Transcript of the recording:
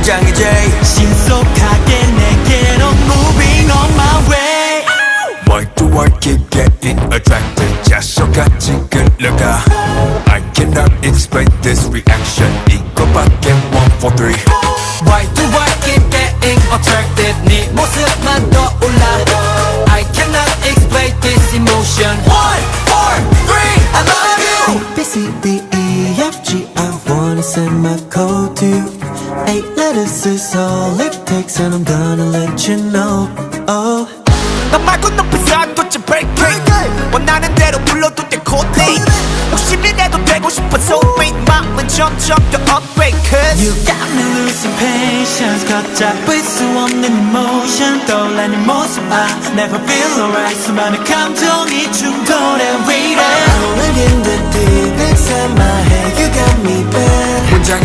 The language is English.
문장이 제일 신속하게 내게로 moving on my way. Why do I keep getting attracted 자석같이 끌려가 I cannot explain this reaction 이거밖에 1, 4, 3 Why do I keep getting attracted 네 모습만 떠올라 I cannot explain this emotion 1, 4, 3 I love you. A, B, C, D, E, F, G, I wanna send my code to you. 8 letters is all it takes and I'm gonna let you know. Oh, 너 말고 높은 산도치 break 원하는 대로 불러도 돼 코디 욕심이라도 되고 싶어 soulmate 마음은 점점 더 upgrade cause You got me losing patience 걷잡을 수 없는 emotion 떠올라 네 모습 I never feel alright 수많은 감정이 충돌해 waiting rolling in the deep inside my head, you got me bad. 문장이